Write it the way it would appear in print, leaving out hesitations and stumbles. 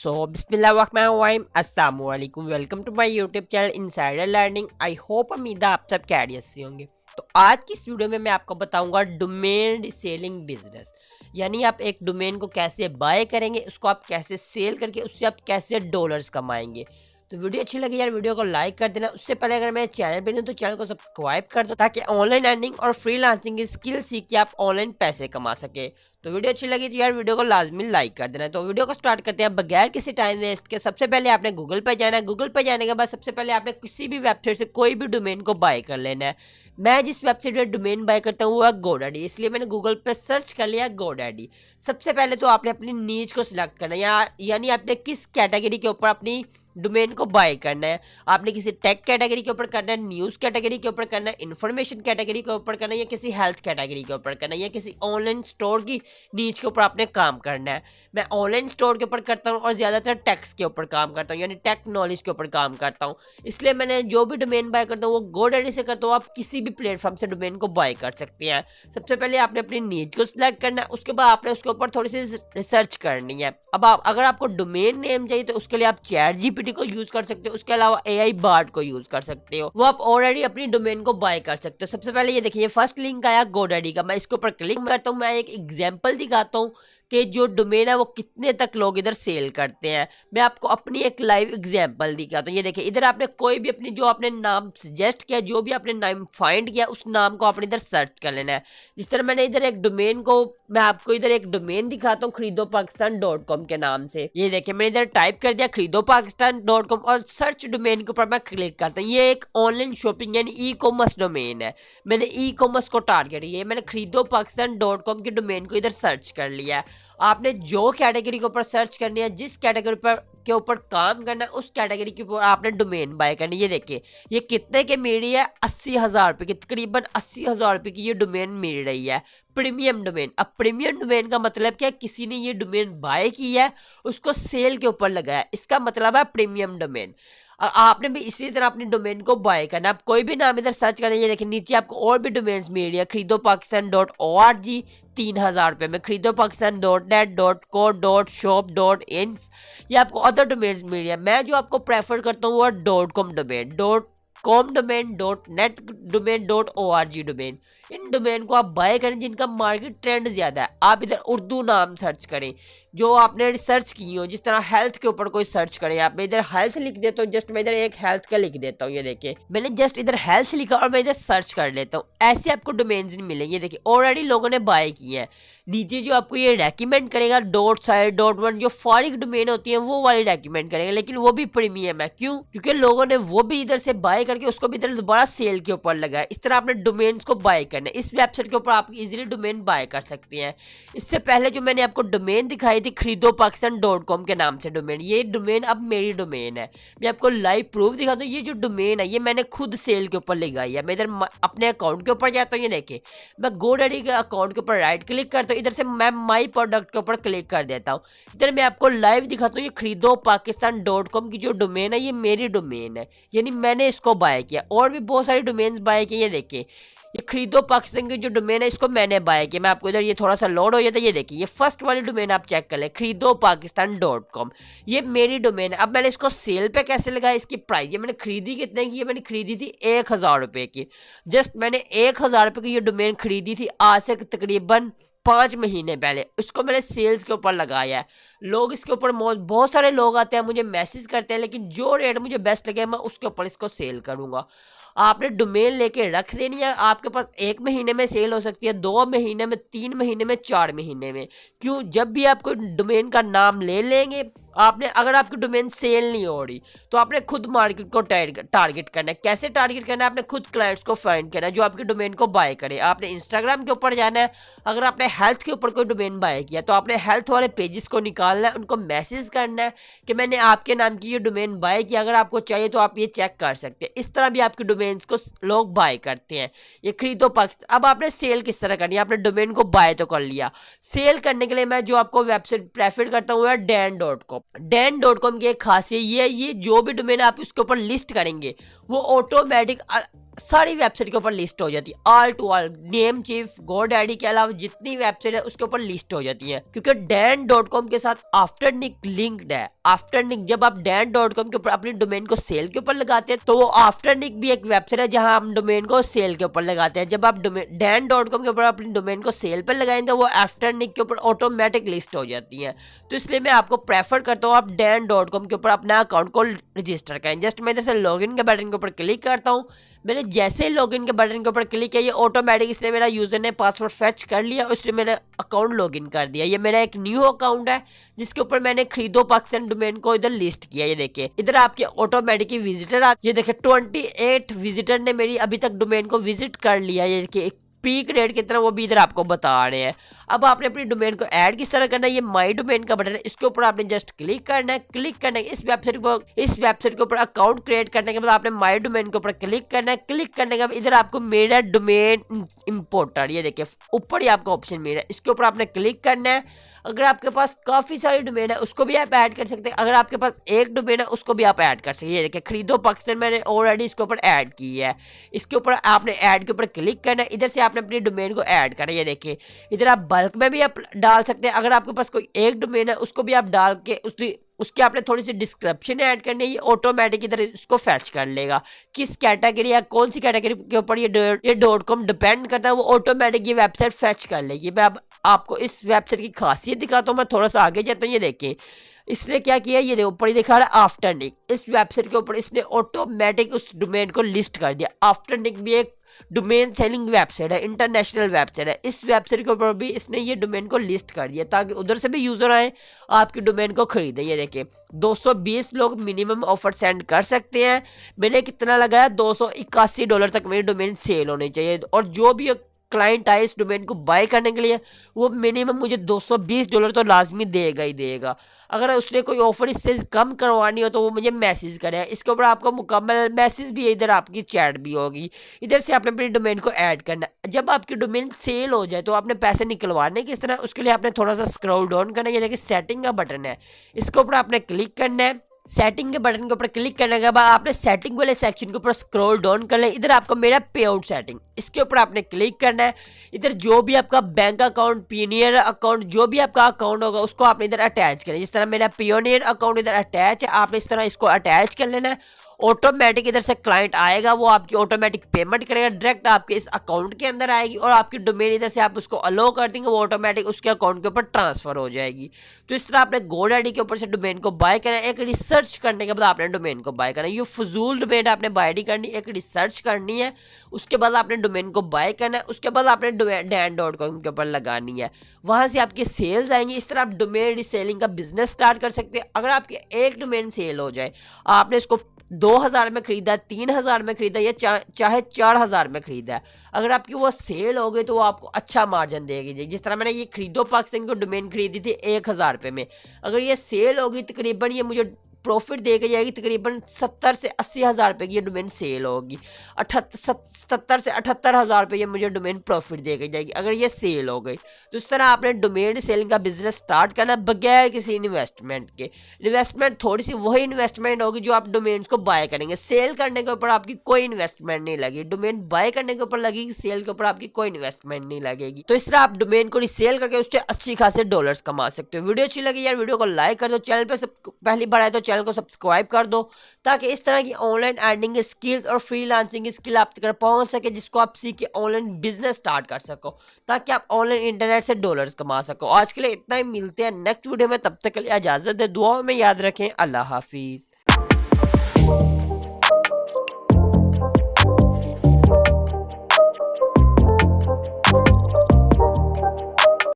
बिस्मिल्लाहिर्रहमानिर्रहीम अस्सलाम वालेकुम। Welcome to my YouTube channel insider learning. I hope उम्मीद है आप सब खैरियत से होंगे। तो आज की इस वीडियो में मैं आपको बताऊंगा डोमेन रीसेलिंग बिजनेस, यानी आप एक डोमेन को कैसे बाय करेंगे, उसको आप कैसे सेल करके उससे आप कैसे डॉलर्स कमाएंगे। तो वीडियो अच्छी लगी यार, वीडियो को लाइक कर देना। उससे पहले अगर मेरे चैनल पे नहीं हो तो चैनल को सब्सक्राइब कर दो, ताकि ऑनलाइन अर्निंग और फ्रीलांसिंग की स्किल सीख के आप ऑनलाइन पैसे कमा सके। तो वीडियो अच्छी लगी तो यार वीडियो को लाजमी लाइक कर देना। तो वीडियो को स्टार्ट करते हैं बगैर किसी टाइम वेस्ट के। सबसे पहले आपने गूगल पे जाना है। गूगल पे जाने के बाद सबसे पहले आपने किसी भी वेबसाइट से कोई भी डोमेन को बाय कर लेना है। मैं जिस वेबसाइट पर डोमेन बाय करता हूँ वो है गोडैडी, इसलिए मैंने गूगल पे सर्च कर लिया गोडैडी। सबसे पहले तो आपने अपनी नीच को सिलेक्ट करना है, यानी आपने किस कैटेगरी के ऊपर अपनी डोमेन को बाय करना है। आपने किसी टेक कैटेगरी के ऊपर करना है, न्यूज़ कैटेगरी के ऊपर करना है, इन्फॉर्मेशन कैटेगरी के ऊपर करना है, या किसी हेल्थ कैटेगरी के ऊपर करना है, या किसी ऑनलाइन स्टोर की नीच के ऊपर आपने काम करना है। मैं ऑनलाइन स्टोर के ऊपर करता हूँ और ज़्यादातर टैक्स के ऊपर काम करता हूँ, यानी टेक नॉलेज के ऊपर काम करता हूँ। इसलिए मैंने जो भी डोमेन बाय करता हूँ वो गोडैडी से करता हूँ। आप किसी भी प्लेटफॉर्म से डोमेन को बाय कर सकते हैं। सबसे पहले आपने अपनी नीच को सिलेक्ट करना है, उसके बाद आपने उसके ऊपर थोड़ी सी रिसर्च करनी है। अब आप अगर आपको डोमेन नेम चाहिए तो उसके लिए आप चैट जीपीटी को यूज कर सकते हो, उसके अलावा एआई बार्ड को यूज कर सकते हो। वो आप ऑलरेडी अपनी डोमेन को बाय कर सकते हो। सबसे पहले ये देखिए, फर्स्ट लिंक आया गोडैडी का। मैं इसके ऊपर क्लिक करता हूँ। मैं एक एग्जांपल दिखाता हूँ कि जो डोमेन है वो कितने तक लोग इधर सेल करते हैं। मैं आपको अपनी एक लाइव एग्जांपल दिखाता हूँ। ये देखिए, इधर आपने कोई भी अपनी जो आपने नाम सजेस्ट किया, जो भी आपने नाम फाइंड किया, उस नाम को आपने इधर सर्च कर लेना है। जिस तरह मैंने इधर एक डोमेन को, मैं आपको इधर एक डोमेन दिखाता हूँ खरीदोपाकिस्तान.com के नाम से। ये देखिए, मैंने इधर टाइप कर दिया खरीदोपाकिस्तान.com और सर्च डोमेन के ऊपर मैं क्लिक करता हूँ। ये एक ऑनलाइन शॉपिंग यानी ई कॉमर्स डोमेन है। मैंने ई कॉमर्स को टारगेट किया, मैंने खरीदोपाकिस्तान.com के डोमेन को इधर सर्च कर लिया है। आपने जो कैटेगरी के ऊपर सर्च करनी है, जिस कैटेगरी पर के ऊपर काम करना है, उस कैटेगरी के ऊपर आपने डोमेन बाय करनी है। ये देखिए, ये कितने के मिल रही है, 80,000 रुपये की, तकरीबन 80,000 रुपये की ये डोमेन मिल रही है। Premium domain. अब प्रीमियम डोमेन का मतलब क्या है? किसी ने ये डोमेन बाय की है, उसको सेल के ऊपर लगाया, इसका मतलब है प्रीमियम डोमेन। और आपने भी इसी तरह अपनी डोमेन को बाय करना। आप कोई भी नाम इधर सर्च करें, ये देखिए नीचे आपको और भी डोमेन्स मिल रही है। खरीदोपाकिस्तान.org 3,000 रुपये में, खरीदोपाकिस्तान.net.co.shop.ins, ये आपको अदर डोमेन्स मिल रही है। मैं जो आपको प्रेफर करता हूँ वो .com domain, .com domain, .net domain, .org domain. इन डोमेन को आप बाय करें जिनका मार्केट ट्रेंड ज़्यादा है। आप इधर उर्दू नाम सर्च करें जो आपने रिसर्च की हो, जिस तरह हेल्थ के ऊपर कोई सर्च करें। आप मैं इधर हेल्थ लिख देता हूँ, जस्ट मैं इधर एक हेल्थ का लिख देता हूँ। ये देखिए, मैंने जस्ट इधर हेल्थ लिखा और मैं इधर सर्च कर लेता हूँ। ऐसे आपको डोमेन्स नहीं मिलेंगे। देखिए, ऑलरेडी लोगों ने बाय की है। नीचे जो आपको ये रेकमेंड करेगा .site .1, जो फॉरिक डोमेन होती है वो वाली रेकमेंड करेगा, लेकिन वो भी प्रीमियम है। क्यों? क्योंकि लोगों ने वो भी इधर से बाय करके उसको भी इधर दोबारा सेल के ऊपर लगाया। इस तरह आपने डोमेन्स को बाय करना है। इस वेबसाइट के ऊपर आप इजीली डोमेन बाय कर सकते हैं। इससे पहले जो मैंने आपको डोमेन दिखाई थी खरीदोपाकिस्तान.com के नाम से डोमेन, ये डोमेन अब मेरी डोमेन है। मैं आपको लाइव प्रूफ दिखाता हूँ। ये जो डोमेन है ये मैंने खुद सेल के ऊपर लगाई है। मैं इधर अपने अकाउंट के ऊपर जाता हूँ। ये देखिए, मैं गोडैडी के अकाउंट के ऊपर राइट क्लिक करता हूँ, इधर से मैं माई प्रोडक्ट के ऊपर क्लिक कर देता हूँ। इधर मैं आपको लाइव दिखाता हूँ। ये खरीदोपाकिस्तान.com की जो डोमेन है ये मेरी डोमेन है, यानी मैंने इसको बाय किया। और भी बहुत सारी डोमेन्स बाय की। ये देखिए, ये खरीदो पाकिस्तान की जो डोमेन है इसको मैंने बाय किया। मैं आपको इधर ये थोड़ा सा लोड हो जाता है। ये देखिए, ये फर्स्ट वाली डोमेन आप चेक कर ले, खरीदोपाकिस्तान.com, ये मेरी डोमेन है। अब मैंने इसको सेल पे कैसे लगाया, इसकी प्राइस, ये मैंने खरीदी कितने की? ये मैंने खरीदी थी 1,000 रुपये की। जस्ट मैंने 1,000 रुपये की ये डोमेन खरीदी थी आज से तकरीबन 5 महीने पहले। उसको मैंने सेल्स के ऊपर लगाया है। लोग इसके ऊपर बहुत सारे लोग आते हैं, मुझे मैसेज करते हैं, लेकिन जो रेट मुझे बेस्ट लगे मैं उसके ऊपर इसको सेल करूँगा। आपने डोमेन लेके रख देनी है। आपके पास 1 महीने में सेल हो सकती है, 2 महीने में, 3 महीने में, 4 महीने में। क्यों? जब भी आप कोई डोमेन का नाम ले लेंगे, आपने अगर आपकी डोमेन सेल नहीं हो रही तो आपने खुद मार्केट को टारगेट करना है। कैसे टारगेट करना है? आपने खुद क्लाइंट्स को फाइंड करना है जो आपकी डोमेन को बाय करे। आपने इंस्टाग्राम के ऊपर जाना है। अगर आपने हेल्थ के ऊपर कोई डोमेन बाय किया तो आपने हेल्थ वाले पेजेस को निकालना है, उनको मैसेज करना है कि मैंने आपके नाम की ये डोमेन बाय किया, अगर आपको चाहिए तो आप ये चेक कर सकते हैं। इस तरह भी आपकी डोमेन्स को लोग बाय करते हैं। ये खरीदो पाकिस्तान। अब आपने सेल किस तरह करनी है? आपने डोमेन को बाय तो कर लिया। सेल करने के लिए मैं जो आपको वेबसाइट प्रेफर करता हूँ है Dan.com। Dan.com की एक खासियत ये है, ये जो भी डोमेन आप उसके ऊपर लिस्ट करेंगे वो ऑटोमेटिक सारी वेबसाइट के ऊपर लिस्ट हो जाती है, all to all, name chief, GoDaddy के अलावा जितनी वेबसाइट है उसके ऊपर लिस्ट हो जाती है, क्योंकि Dan.com के साथ आफ्टरनिक लिंक्ड है। आफ्टरनिक, जब आप Dan.com के ऊपर अपनी डोमेन को सेल के ऊपर लगाते हैं तो वो आफ्टरनिक भी एक वेबसाइट है जहां हम डोमेन को सेल के ऊपर लगाते हैं। जब आप Dan.com के ऊपर अपनी डोमेन को सेल पर लगाएंगे तो वो आफ्टरनिक के ऊपर ऑटोमेटिक लिस्ट हो जाती है। तो इसलिए मैं आपको प्रेफर करता हूँ आप Dan.com के ऊपर अपना अकाउंट को रजिस्टर करें। जस्ट मैं जैसे लॉगिन के बटन के ऊपर क्लिक करता हूँ, मैंने जैसे ही लॉगिन के बटन के ऊपर क्लिक किया ये ऑटोमेटिक इसने मेरा यूजर ने पासवर्ड फेच कर लिया, इसलिए मैंने अकाउंट लॉगिन कर दिया। ये मेरा एक न्यू अकाउंट है जिसके ऊपर मैंने खरीदो पाकिस्तान डोमेन को इधर लिस्ट किया। ये देखिए इधर आपके ऑटोमेटिक विजिटर ये देखिए 28 विजिटर ने मेरी अभी तक डोमेन को विजिट कर लिया। ये देखिए पीक रेट कितना वो भी इधर आपको बता रहे हैं। अब आपने अपनी डोमेन को ऐड किस तरह करना है, ये माई डोमेन का बटन है, इसके ऊपर आपने जस्ट क्लिक करना है। क्लिक करने के इस वेबसाइट के ऊपर अकाउंट क्रिएट करने के बाद आपने माई डोमेन के ऊपर क्लिक करना है। क्लिक करने के बाद इधर आपको मेरा डोमेन इंपोर्टर, ये देखिए ऊपर ही आपका ऑप्शन मिल रहा है, इसके ऊपर आपने क्लिक करना है। अगर आपके पास काफी सारी डोमेन है उसको भी आप ऐड कर सकते हैं, अगर आपके पास एक डोमेन है उसको भी आप ऐड कर सकते हैं। ये देखिए खरीदो पाकिस्तान मैंने ऑलरेडी इसके ऊपर ऐड की है, इसके ऊपर आपने ऐड के ऊपर क्लिक करना है। इधर से आपने अपनी डोमेन को ऐड करना है। ये देखिए इधर आप बल्क में भी आप डाल सकते हैं, अगर आपके पास कोई एक डोमेन है उसको भी आप डाल के उसके आपने थोड़ी सी डिस्क्रिप्शन ऐड करनी है, ये ऑटोमेटिक इधर इसको फैच कर लेगा। किस कैटेगरी या कौन सी कैटेगरी के ऊपर ये .com डिपेंड करता है, वो ऑटोमेटिक ये वेबसाइट फैच कर लेगी। मैं अब आपको इस वेबसाइट की खासियत दिखाता हूँ, मैं थोड़ा सा आगे जाता हूँ। ये देखें इसने क्या किया, ये ऊपर ही दिखा रहा है आफ्टरनिक, इस वेबसाइट के ऊपर इसने ऑटोमेटिक उस डोमेन को लिस्ट कर दिया। आफ्टरनिक भी एक डोमेन सेलिंग वेबसाइट है, इंटरनेशनल वेबसाइट है, इस वेबसाइट के ऊपर भी इसने ये डोमेन को लिस्ट कर दिया ताकि उधर से भी यूजर आए आपकी डोमेन को खरीदें। ये देखिए 220 लोग मिनिमम ऑफर सेंड कर सकते हैं। मैंने कितना लगाया, $281 तक मेरी डोमेन सेल होनी चाहिए, और जो भी क्लाइंट आए इस डोमेन को बाय करने के लिए वो मिनिमम मुझे $220 तो लाजमी देगा ही देगा। अगर उसने कोई ऑफर इससे कम करवानी हो तो वो मुझे मैसेज करे, इसके ऊपर आपको मुकम्मल मैसेज भी है, इधर आपकी चैट भी होगी। इधर से आपने अपनी डोमेन को ऐड करना है। जब आपकी डोमेन सेल हो जाए तो आपने पैसे निकलवाने किस तरह, उसके लिए आपने थोड़ा सा स्क्रॉल डाउन करना है। ये देखिए सेटिंग का बटन है, इसके ऊपर आपने क्लिक करना है। सेटिंग के बटन के ऊपर क्लिक करने के बाद आपने सेटिंग वाले सेक्शन के ऊपर स्क्रॉल डाउन कर लें। इधर आपको मेरा पे आउट सेटिंग, इसके ऊपर आपने क्लिक करना है। इधर जो भी आपका बैंक अकाउंट, पियोनियर अकाउंट, जो भी आपका अकाउंट होगा उसको आपने इधर अटैच करें। जिस तरह मेरा पियोनियर अकाउंट इधर अटैच है, आपने इस तरह इसको अटैच कर लेना है। ऑटोमेटिक इधर से क्लाइंट आएगा, वो आपकी ऑटोमेटिक पेमेंट करेगा, डायरेक्ट आपके इस अकाउंट के अंदर आएगी, और आपकी डोमेन इधर से आप उसको अलो कर देंगे, वो ऑटोमेटिक उसके अकाउंट के ऊपर ट्रांसफर हो जाएगी। तो इस तरह आपने GoDaddy के ऊपर से डोमेन को बाय करना है। एक रिसर्च करने के बाद आपने डोमेन को बाय करना है, ये फजूल डोमेन आपने बाय नहीं करनी, एक रिसर्च करनी है, उसके बाद आपने डोमेन को बाय करना है, उसके बाद आपने Dan.com के ऊपर लगानी है, वहां से आपके सेल्स आएंगी। इस तरह आप डोमेन रीसेलिंग का बिजनेस स्टार्ट कर सकते हैं। अगर आपके एक डोमेन सेल हो जाए, आपने इसको 2000 में खरीदा, 3000 में खरीदा, या चाहे 4000 में खरीदा है, अगर आपकी वो सेल हो गई तो वो आपको अच्छा मार्जिन देगी। जिस तरह मैंने ये खरीदो पाकिस्तान को डोमेन खरीदी थी 1000 रुपये में, अगर ये सेल होगी तकरीबन ये मुझे प्रॉफिट दे के जाएगी, तकरीबन 70 से 80 हज़ार रुपये की ये डोमेन सेल होगी। 70 से 78 हज़ार रुपये ये मुझे डोमेन प्रॉफिट दे के जाएगी अगर ये सेल हो गई। तो इस तरह आपने डोमेन सेलिंग का बिजनेस स्टार्ट करना बगैर किसी इन्वेस्टमेंट के। इन्वेस्टमेंट थोड़ी सी वही इन्वेस्टमेंट होगी जो आप डोमेन्स को बाय करेंगे। सेल करने के ऊपर आपकी कोई इन्वेस्टमेंट नहीं लगेगी, डोमेन बाय करने के ऊपर लगेगी, सेल के ऊपर आपकी कोई इन्वेस्टमेंट नहीं लगेगी। तो इस तरह आप डोमेन को रिसेल करके उससे अच्छी खासे डॉलर्स कमा सकते हो। वीडियो अच्छी लगी यार, वीडियो को लाइक कर दो, चैनल पे पहली बार आए तो चैनल को सब्सक्राइब कर दो, ताकि इस तरह की ऑनलाइन अर्निंग स्किल्स और फ्रीलांसिंग स्किल आप तक पहुंच सके, जिसको आप सीख के ऑनलाइन बिजनेस स्टार्ट कर सको, ताकि आप ऑनलाइन इंटरनेट से डॉलर्स कमा सको। आज के लिए इतना ही, मिलते हैं नेक्स्ट वीडियो में, तब तक के लिए इजाजत दे, दुआओं में याद रखें, अल्लाह हाफिज।